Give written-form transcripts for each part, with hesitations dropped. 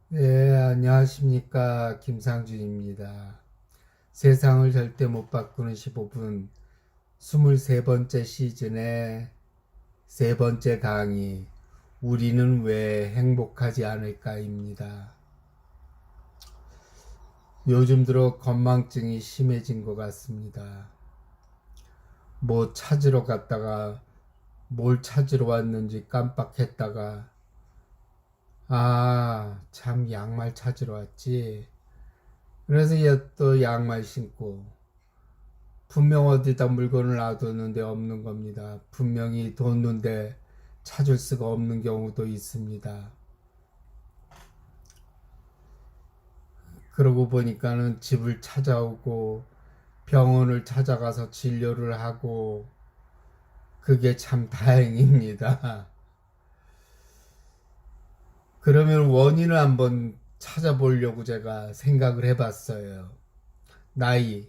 네, 안녕하십니까. 김상준입니다. 세상을 절대 못 바꾸는 15분 23번째 시즌의 세 번째 강의 우리는 왜 행복하지 않을까입니다. 요즘 들어 건망증이 심해진 것 같습니다. 뭐 찾으러 갔다가 뭘 찾으러 왔는지 깜빡했다가 참 양말 찾으러 왔지. 그래서 또 양말 신고 분명 어디다 물건을 놔뒀는데 없는 겁니다. 분명히 뒀는데 찾을 수가 없는 경우도 있습니다. 그러고 보니까는 집을 찾아오고 병원을 찾아가서 진료를 하고 그게 참 다행입니다. 그러면 원인을 한번 찾아보려고 제가 생각을 해봤어요. 나이,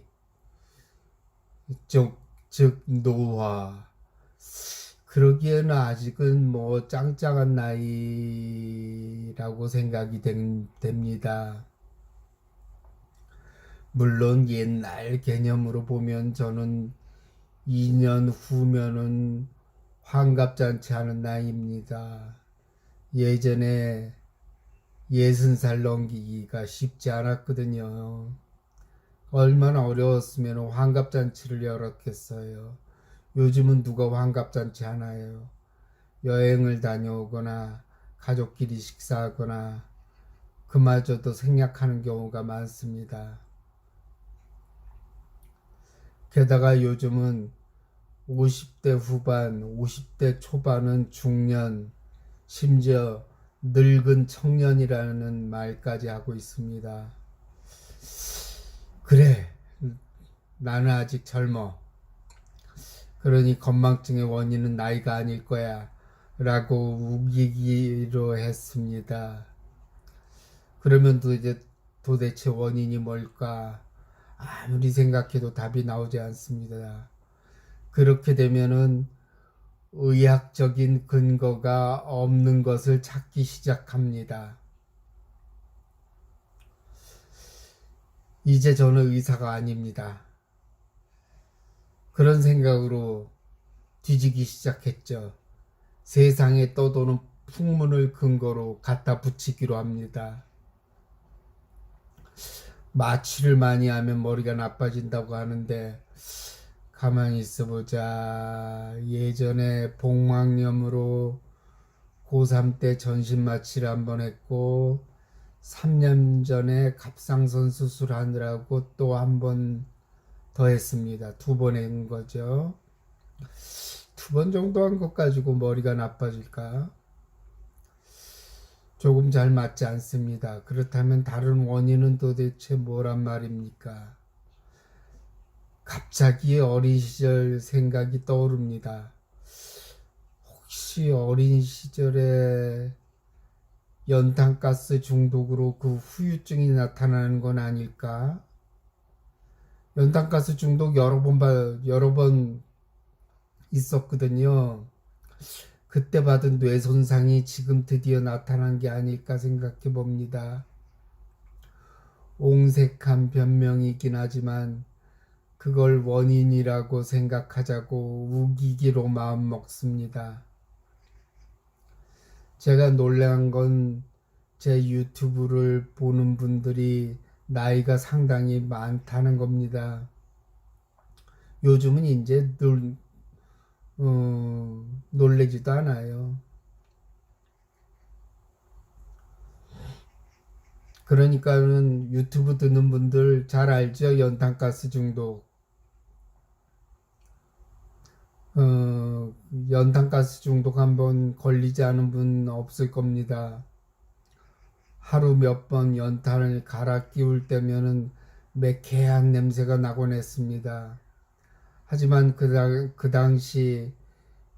즉 노화. 그러기에는 아직은 뭐 짱짱한 나이라고 생각이 됩니다. 물론 옛날 개념으로 보면 저는 2년 후면은 환갑잔치 하는 나이입니다. 예전에 60살 넘기기가 쉽지 않았거든요. 얼마나 어려웠으면 환갑잔치를 열었겠어요. 요즘은 누가 환갑잔치 하나요? 여행을 다녀오거나 가족끼리 식사하거나 그마저도 생략하는 경우가 많습니다. 게다가 요즘은 50대 후반, 50대 초반은 중년, 심지어 늙은 청년이라는 말까지 하고 있습니다. 그래, 나는 아직 젊어. 그러니 건망증의 원인은 나이가 아닐 거야. 라고 우기기로 했습니다. 그러면 도대체 원인이 뭘까? 아무리 생각해도 답이 나오지 않습니다. 그렇게 되면은 의학적인 근거가 없는 것을 찾기 시작합니다. 이제 저는 의사가 아닙니다. 그런 생각으로 뒤지기 시작했죠. 세상에 떠도는 풍문을 근거로 갖다 붙이기로 합니다. 마취를 많이 하면 머리가 나빠진다고 하는데 가만히 있어보자. 예전에 복막염으로 고3 때 전신 마취를 한번 했고 3년 전에 갑상선 수술하느라고 또 한 번 더 했습니다. 2번 한 거죠. 2번 정도 한 것 가지고 머리가 나빠질까? 조금 잘 맞지 않습니다. 그렇다면 다른 원인은 도대체 뭐란 말입니까? 갑자기 어린 시절 생각이 떠오릅니다. 혹시 어린 시절에 연탄가스 중독으로 그 후유증이 나타나는 건 아닐까? 연탄가스 중독 여러 번 있었거든요. 그때 받은 뇌 손상이 지금 드디어 나타난 게 아닐까 생각해 봅니다. 옹색한 변명이긴 하지만 그걸 원인이라고 생각하자고 우기기로 마음 먹습니다. 제가 놀란 건 제 유튜브를 보는 분들이 나이가 상당히 많다는 겁니다. 요즘은 이제 놀래지도 않아요. 그러니까는 유튜브 듣는 분들 잘 알죠? 연탄가스 중독. 어, 연탄가스 중독 한번 걸리지 않은 분 없을 겁니다. 하루 몇 번 연탄을 갈아 끼울 때면은 매캐한 냄새가 나곤 했습니다. 하지만 그 당시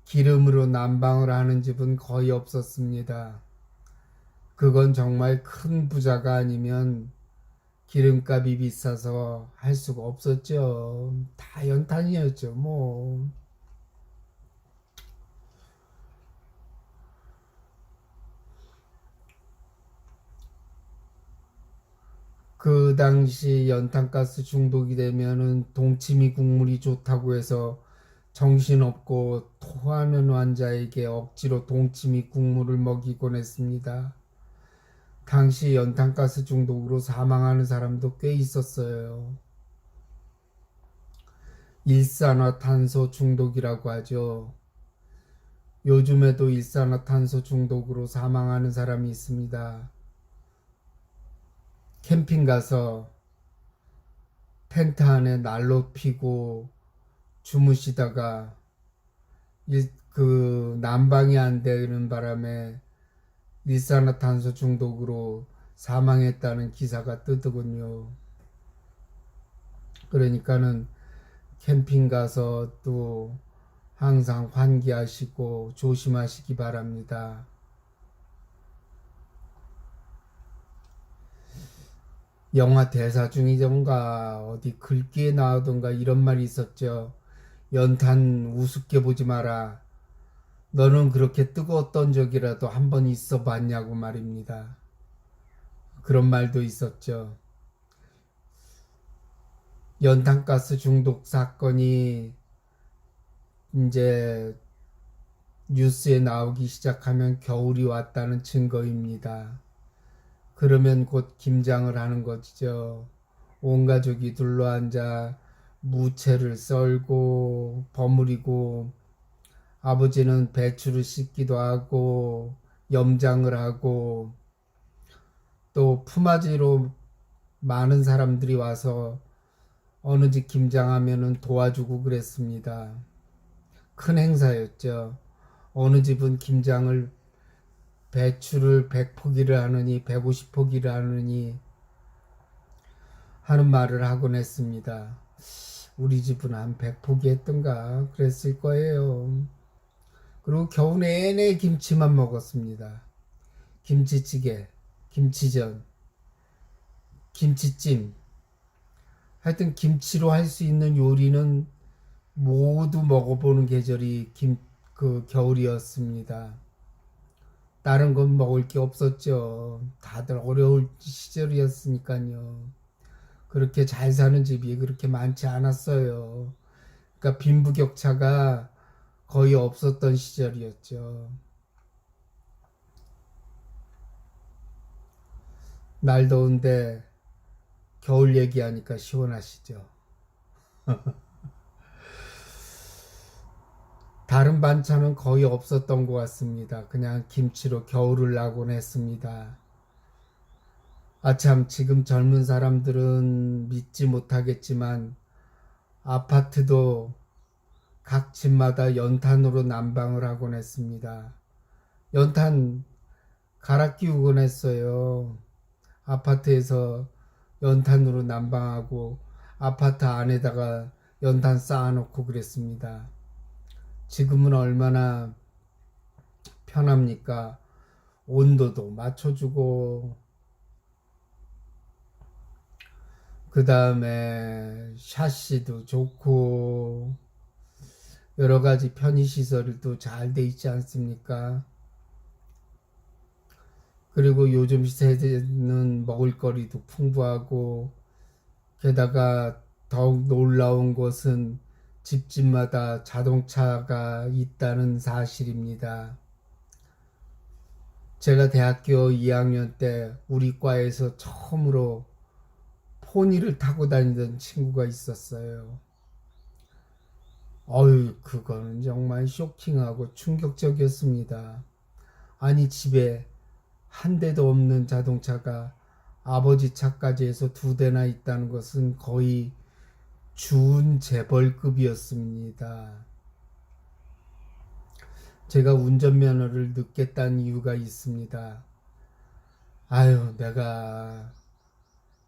기름으로 난방을 하는 집은 거의 없었습니다. 그건 정말 큰 부자가 아니면 기름값이 비싸서 할 수가 없었죠. 다 연탄이었죠, 뭐. 그 당시 연탄가스 중독이 되면은 동치미 국물이 좋다고 해서 정신없고 토하는 환자에게 억지로 동치미 국물을 먹이곤 했습니다. 당시 연탄가스 중독으로 사망하는 사람도 꽤 있었어요. 일산화탄소 중독이라고 하죠. 요즘에도 일산화탄소 중독으로 사망하는 사람이 있습니다. 캠핑 가서 텐트 안에 난로 피고 주무시다가 그 난방이 안 되는 바람에 일산화탄소 중독으로 사망했다는 기사가 뜨더군요. 그러니까는 캠핑 가서 또 항상 환기하시고 조심하시기 바랍니다. 영화 대사 중이던가 어디 글귀에 나오던가 이런 말이 있었죠. 연탄 우습게 보지 마라. 너는 그렇게 뜨거웠던 적이라도 한 번 있어 봤냐고 말입니다. 그런 말도 있었죠. 연탄가스 중독 사건이 이제 뉴스에 나오기 시작하면 겨울이 왔다는 증거입니다. 그러면 곧 김장을 하는 것이죠. 온 가족이 둘러앉아 무채를 썰고 버무리고 아버지는 배추를 씻기도 하고 염장을 하고 또 품앗이로 많은 사람들이 와서 어느 집 김장하면은 도와주고 그랬습니다. 큰 행사였죠. 어느 집은 김장을 배추를 100포기를 하느니 150포기를 하느니 하는 말을 하곤 했습니다. 우리 집은 한 100포기 했던가 그랬을 거예요. 그리고 겨우 내내 김치만 먹었습니다. 김치찌개, 김치전, 김치찜. 하여튼 김치로 할 수 있는 요리는 모두 먹어보는 계절이 그 겨울이었습니다. 다른 건 먹을 게 없었죠. 다들 어려울 시절이었으니까요. 그렇게 잘 사는 집이 그렇게 많지 않았어요. 그러니까 빈부격차가 거의 없었던 시절이었죠. 날 더운데 겨울 얘기하니까 시원하시죠. 다른 반찬은 거의 없었던 것 같습니다. 그냥 김치로 겨울을 나곤 했습니다. 아참, 지금 젊은 사람들은 믿지 못하겠지만 아파트도 각 집마다 연탄으로 난방을 하곤 했습니다. 연탄 갈아 끼우곤 했어요. 아파트에서 연탄으로 난방하고 아파트 안에다가 연탄 쌓아놓고 그랬습니다. 지금은 얼마나 편합니까? 온도도 맞춰주고 그 다음에 샤시도 좋고 여러 가지 편의시설도 잘 돼 있지 않습니까? 그리고 요즘 세대는 먹을거리도 풍부하고 게다가 더욱 놀라운 것은 집집마다 자동차가 있다는 사실입니다. 제가 대학교 2학년 때 우리 과에서 처음으로 포니를 타고 다니던 친구가 있었어요. 그거는 정말 쇼킹하고 충격적이었습니다. 아니, 집에 한 대도 없는 자동차가 아버지 차까지 해서 2대나 있다는 것은 거의 준재벌급이었습니다. 제가 운전면허를 늦게 딴 이유가 있습니다. 내가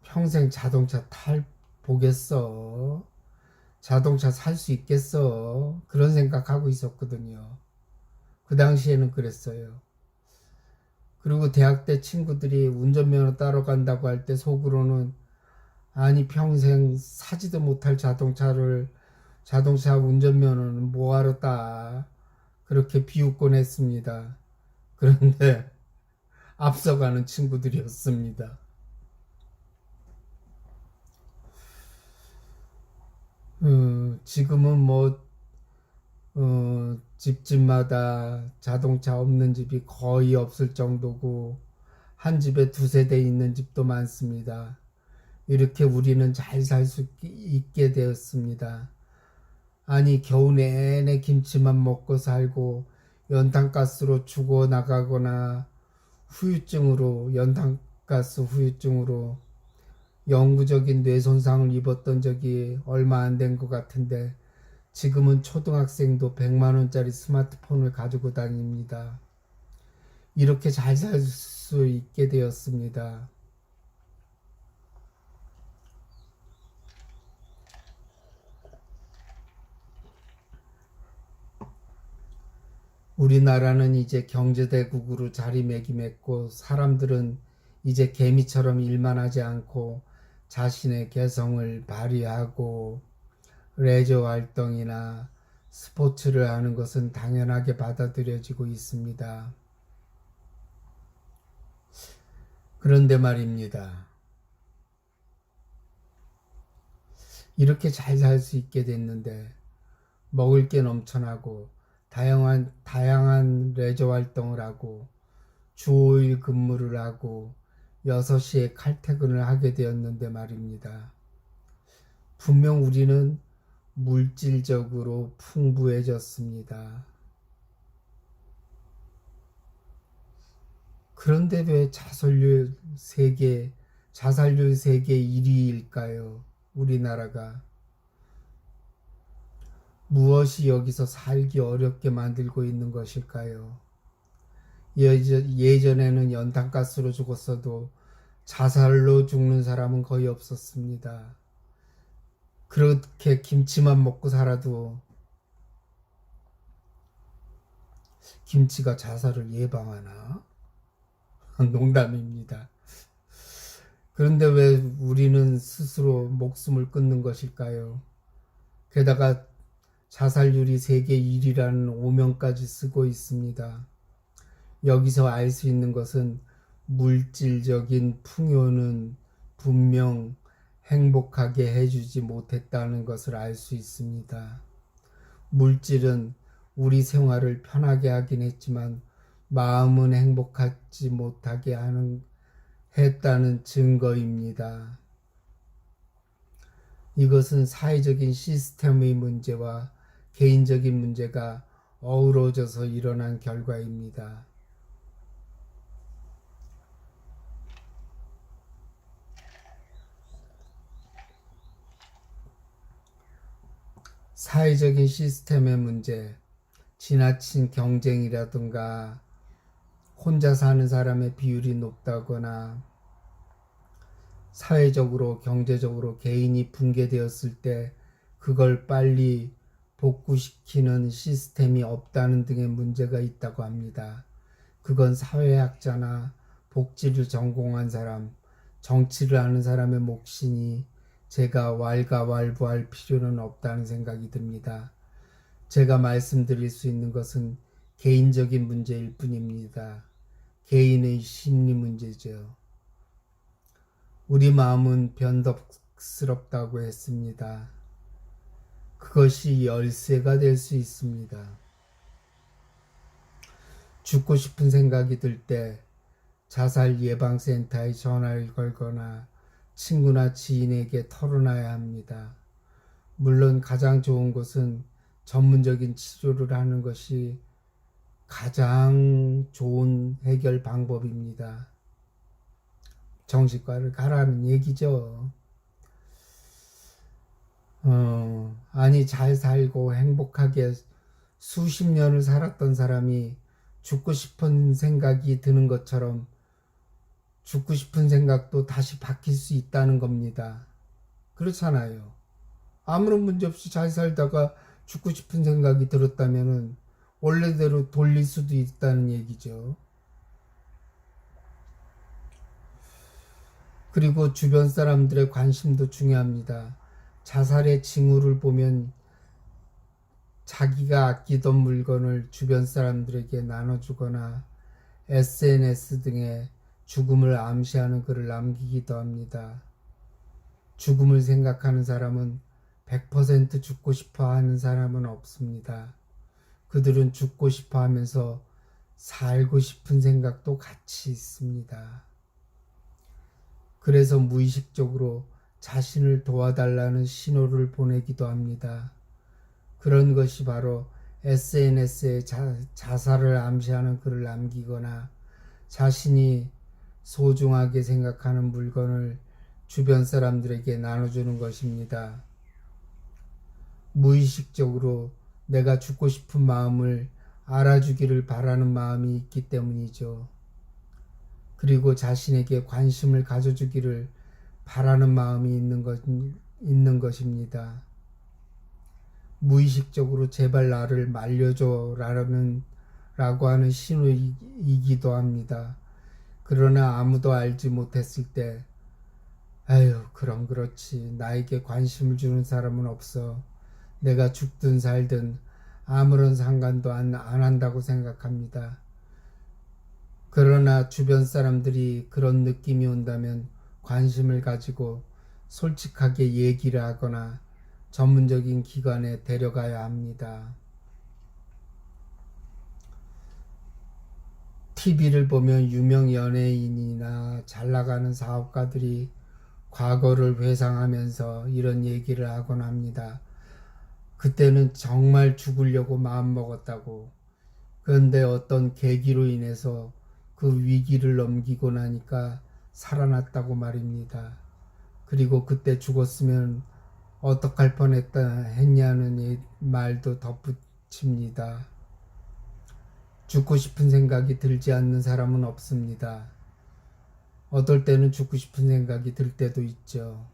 평생 자동차 보겠어? 자동차 살 수 있겠어? 그런 생각하고 있었거든요. 그 당시에는 그랬어요. 그리고 대학 때 친구들이 운전면허 따러 간다고 할 때 속으로는 아니 평생 사지도 못할 자동차 운전면허는 뭐하러 따? 그렇게 비웃곤 했습니다. 그런데 앞서가는 친구들이었습니다. 지금은 뭐 집집마다 자동차 없는 집이 거의 없을 정도고 한 집에 두세 대 있는 집도 많습니다. 이렇게 우리는 잘 살 수 있게 되었습니다. 아니 겨우 내내 김치만 먹고 살고 연탄가스로 죽어 나가거나 연탄가스 후유증으로 영구적인 뇌 손상을 입었던 적이 얼마 안 된 것 같은데 지금은 초등학생도 100만 원짜리 스마트폰을 가지고 다닙니다. 이렇게 잘 살 수 있게 되었습니다. 우리나라는 이제 경제대국으로 자리매김했고 사람들은 이제 개미처럼 일만 하지 않고 자신의 개성을 발휘하고 레저 활동이나 스포츠를 하는 것은 당연하게 받아들여지고 있습니다. 그런데 말입니다. 이렇게 잘 살 수 있게 됐는데 먹을 게 넘쳐나고 다양한 레저 활동을 하고 주 5일 근무를 하고 6시에 칼퇴근을 하게 되었는데 말입니다. 분명 우리는 물질적으로 풍부해졌습니다. 그런데 왜 자살률 세계 1위일까요? 우리나라가. 무엇이 여기서 살기 어렵게 만들고 있는 것일까요? 예전에는 연탄가스로 죽었어도 자살로 죽는 사람은 거의 없었습니다. 그렇게 김치만 먹고 살아도 김치가 자살을 예방하나? 농담입니다. 그런데 왜 우리는 스스로 목숨을 끊는 것일까요? 게다가 자살률이 세계 1위라는 오명까지 쓰고 있습니다. 여기서 알 수 있는 것은 물질적인 풍요는 분명 행복하게 해주지 못했다는 것을 알 수 있습니다. 물질은 우리 생활을 편하게 하긴 했지만 마음은 행복하지 못하게 했다는 증거입니다. 이것은 사회적인 시스템의 문제와 개인적인 문제가 어우러져서 일어난 결과입니다. 사회적인 시스템의 문제, 지나친 경쟁이라든가 혼자 사는 사람의 비율이 높다거나 사회적으로 경제적으로 개인이 붕괴되었을 때 그걸 빨리 복구시키는 시스템이 없다는 등의 문제가 있다고 합니다. 그건 사회학자나 복지를 전공한 사람, 정치를 하는 사람의 몫이니 제가 왈가왈부할 필요는 없다는 생각이 듭니다. 제가 말씀드릴 수 있는 것은 개인적인 문제일 뿐입니다. 개인의 심리 문제죠. 우리 마음은 변덕스럽다고 했습니다. 그것이 열쇠가 될 수 있습니다. 죽고 싶은 생각이 들 때 자살 예방센터에 전화를 걸거나 친구나 지인에게 털어놔야 합니다. 물론 가장 좋은 것은 전문적인 치료를 하는 것이 가장 좋은 해결 방법입니다. 정신과를 가라는 얘기죠. 아니 잘 살고 행복하게 수십 년을 살았던 사람이 죽고 싶은 생각이 드는 것처럼 죽고 싶은 생각도 다시 바뀔 수 있다는 겁니다. 그렇잖아요. 아무런 문제 없이 잘 살다가 죽고 싶은 생각이 들었다면은 원래대로 돌릴 수도 있다는 얘기죠. 그리고 주변 사람들의 관심도 중요합니다. 자살의 징후를 보면 자기가 아끼던 물건을 주변 사람들에게 나눠주거나 SNS 등에 죽음을 암시하는 글을 남기기도 합니다. 죽음을 생각하는 사람은 100% 죽고 싶어 하는 사람은 없습니다. 그들은 죽고 싶어 하면서 살고 싶은 생각도 같이 있습니다. 그래서 무의식적으로 자신을 도와달라는 신호를 보내기도 합니다. 그런 것이 바로 SNS에 자살을 암시하는 글을 남기거나 자신이 소중하게 생각하는 물건을 주변 사람들에게 나눠주는 것입니다. 무의식적으로 내가 죽고 싶은 마음을 알아주기를 바라는 마음이 있기 때문이죠. 그리고 자신에게 관심을 가져주기를 바라는 마음이 있는 것입니다. 무의식적으로 제발 나를 말려줘 라고 하는 신호이기도 합니다. 그러나 아무도 알지 못했을 때 아유 그럼 그렇지 나에게 관심을 주는 사람은 없어 내가 죽든 살든 아무런 상관도 안 한다고 생각합니다. 그러나 주변 사람들이 그런 느낌이 온다면 관심을 가지고 솔직하게 얘기를 하거나 전문적인 기관에 데려가야 합니다. TV를 보면 유명 연예인이나 잘 나가는 사업가들이 과거를 회상하면서 이런 얘기를 하곤 합니다. 그때는 정말 죽으려고 마음먹었다고. 그런데 어떤 계기로 인해서 그 위기를 넘기고 나니까 살아났다고 말입니다. 그리고 그때 죽었으면 어떡할 뻔했다 했냐는 말도 덧붙입니다. 죽고 싶은 생각이 들지 않는 사람은 없습니다. 어떨 때는 죽고 싶은 생각이 들 때도 있죠.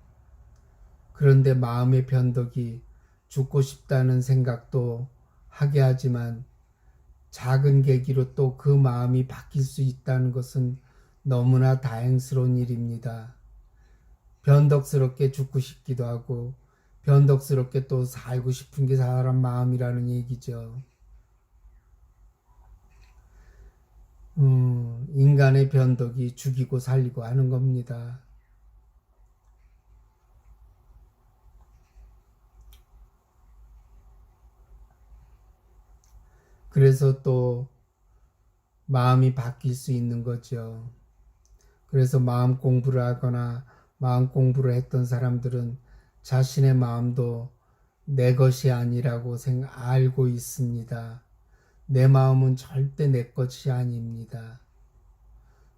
그런데 마음의 변덕이 죽고 싶다는 생각도 하게 하지만 작은 계기로 또 그 마음이 바뀔 수 있다는 것은 너무나 다행스러운 일입니다. 변덕스럽게 죽고 싶기도 하고 변덕스럽게 또 살고 싶은 게 사람 마음이라는 얘기죠. 인간의 변덕이 죽이고 살리고 하는 겁니다. 그래서 또 마음이 바뀔 수 있는 거죠. 그래서 마음 공부를 하거나 마음 공부를 했던 사람들은 자신의 마음도 내 것이 아니라고 알고 있습니다. 내 마음은 절대 내 것이 아닙니다.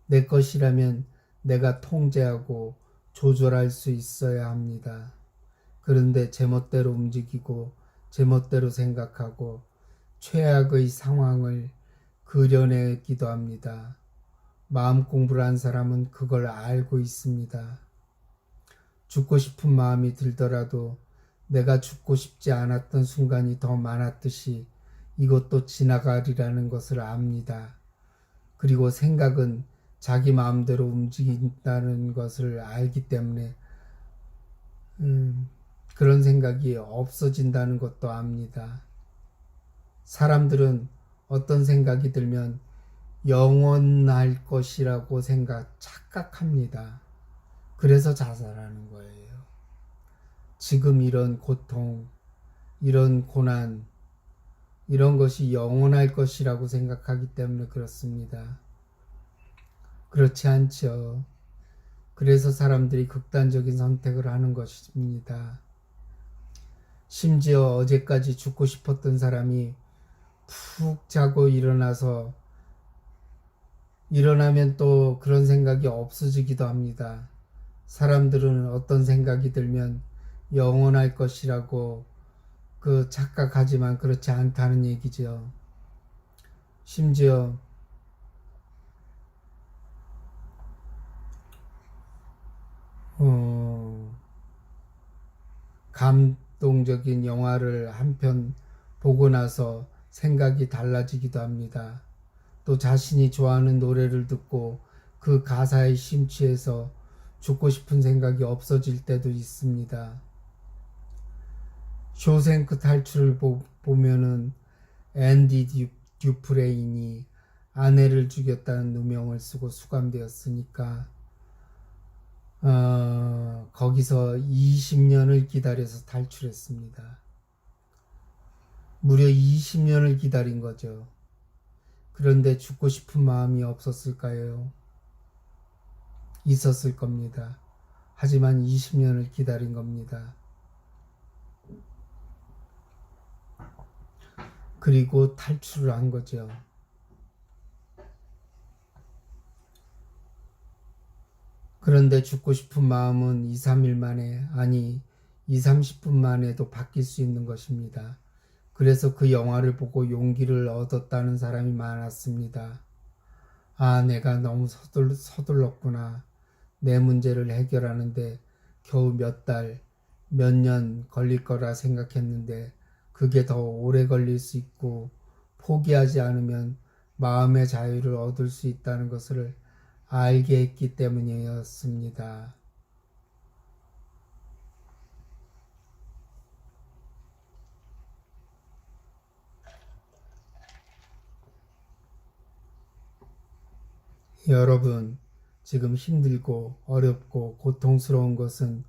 내 것이라면 내가 통제하고 조절할 수 있어야 합니다. 그런데 제멋대로 움직이고 제멋대로 생각하고 최악의 상황을 그려내기도 합니다. 마음 공부를 한 사람은 그걸 알고 있습니다. 죽고 싶은 마음이 들더라도 내가 죽고 싶지 않았던 순간이 더 많았듯이 이것도 지나가리라는 것을 압니다. 그리고 생각은 자기 마음대로 움직인다는 것을 알기 때문에 그런 생각이 없어진다는 것도 압니다. 사람들은 어떤 생각이 들면 영원할 것이라고 착각합니다. 그래서 자살하는 거예요. 지금 이런 고통, 이런 고난, 이런 것이 영원할 것이라고 생각하기 때문에 그렇습니다. 그렇지 않죠. 그래서 사람들이 극단적인 선택을 하는 것입니다. 심지어 어제까지 죽고 싶었던 사람이 푹 자고 일어나면 또 그런 생각이 없어지기도 합니다. 사람들은 어떤 생각이 들면 영원할 것이라고 착각하지만 그렇지 않다는 얘기죠. 심지어 감동적인 영화를 한 편 보고 나서 생각이 달라지기도 합니다. 또 자신이 좋아하는 노래를 듣고 그 가사에 심취해서 죽고 싶은 생각이 없어질 때도 있습니다. 쇼생크 탈출을 보면은 앤디 듀프레인이 아내를 죽였다는 누명을 쓰고 수감되었으니까 거기서 20년을 기다려서 탈출했습니다. 무려 20년을 기다린 거죠. 그런데 죽고 싶은 마음이 없었을까요? 있었을 겁니다. 하지만 20년을 기다린 겁니다. 그리고 탈출을 한 거죠. 그런데 죽고 싶은 마음은 2, 3일 만에, 아니 2, 30분 만에도 바뀔 수 있는 것입니다. 그래서 그 영화를 보고 용기를 얻었다는 사람이 많았습니다. 아, 내가 너무 서둘렀구나. 내 문제를 해결하는데 겨우 몇 달, 몇 년 걸릴 거라 생각했는데 그게 더 오래 걸릴 수 있고 포기하지 않으면 마음의 자유를 얻을 수 있다는 것을 알게 했기 때문이었습니다. 여러분, 지금 힘들고 어렵고 고통스러운 것은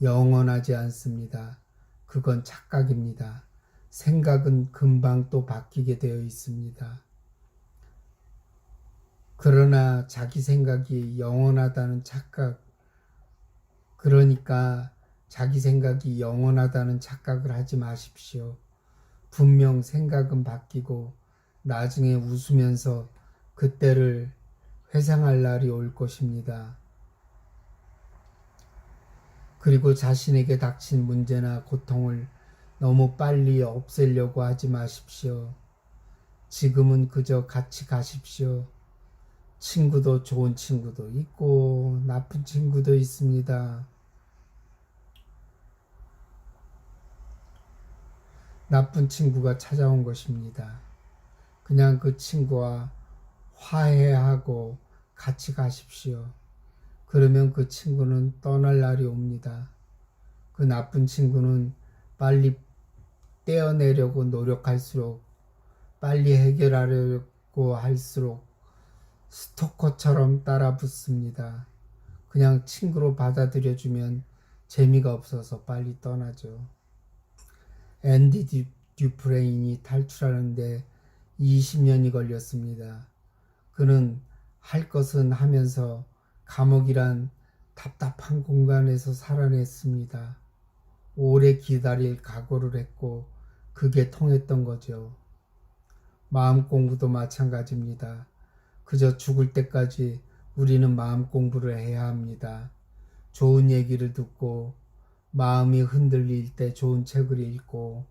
영원하지 않습니다. 그건 착각입니다. 생각은 금방 또 바뀌게 되어 있습니다. 그러나 자기 생각이 영원하다는 착각, 그러니까 자기 생각이 영원하다는 착각을 하지 마십시오. 분명 생각은 바뀌고 나중에 웃으면서 그때를 회상할 날이 올 것입니다. 그리고 자신에게 닥친 문제나 고통을 너무 빨리 없애려고 하지 마십시오. 지금은 그저 같이 가십시오. 친구도 좋은 친구도 있고 나쁜 친구도 있습니다. 나쁜 친구가 찾아온 것입니다. 그냥 그 친구와 화해하고 같이 가십시오. 그러면 그 친구는 떠날 날이 옵니다. 그 나쁜 친구는 빨리 떼어내려고 노력할수록, 빨리 해결하려고 할수록 스토커처럼 따라붙습니다. 그냥 친구로 받아들여주면 재미가 없어서 빨리 떠나죠. 앤디 듀프레인이 탈출하는데 20년이 걸렸습니다. 그는 할 것은 하면서 감옥이란 답답한 공간에서 살아냈습니다. 오래 기다릴 각오를 했고 그게 통했던 거죠. 마음 공부도 마찬가지입니다. 그저 죽을 때까지 우리는 마음 공부를 해야 합니다. 좋은 얘기를 듣고 마음이 흔들릴 때 좋은 책을 읽고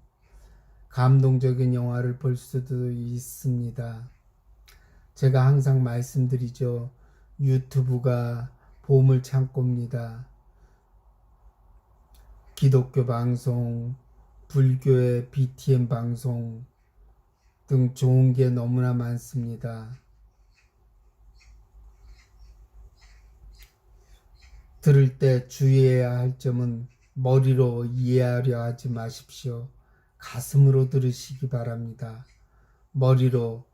감동적인 영화를 볼 수도 있습니다. 제가 항상 말씀드리죠. 유튜브가 보물 창고입니다. 기독교 방송, 불교의 BTM 방송 등 좋은 게 너무나 많습니다. 들을 때 주의해야 할 점은 머리로 이해하려 하지 마십시오. 가슴으로 들으시기 바랍니다. 머리로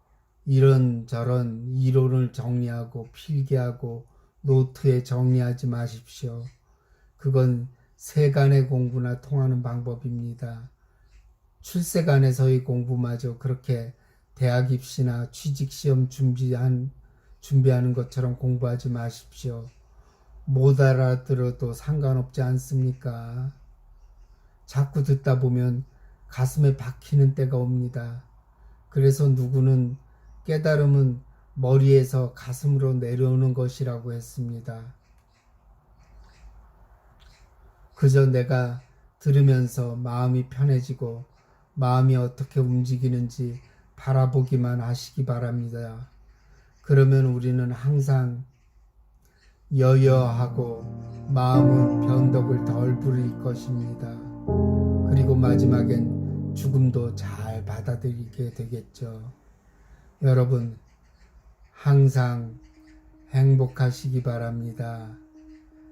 이런저런 이론을 정리하고 필기하고 노트에 정리하지 마십시오. 그건 세간의 공부나 통하는 방법입니다. 출세간에서의 공부마저 그렇게 대학 입시나 취직시험 준비하는 것처럼 공부하지 마십시오. 못 알아들어도 상관없지 않습니까? 자꾸 듣다 보면 가슴에 박히는 때가 옵니다. 그래서 누구는 깨달음은 머리에서 가슴으로 내려오는 것이라고 했습니다. 그저 내가 들으면서 마음이 편해지고 마음이 어떻게 움직이는지 바라보기만 하시기 바랍니다. 그러면 우리는 항상 여여하고 마음은 변덕을 덜 부릴 것입니다. 그리고 마지막엔 죽음도 잘 받아들이게 되겠죠. 여러분, 항상 행복하시기 바랍니다.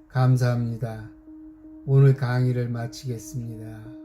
감사합니다. 오늘 강의를 마치겠습니다.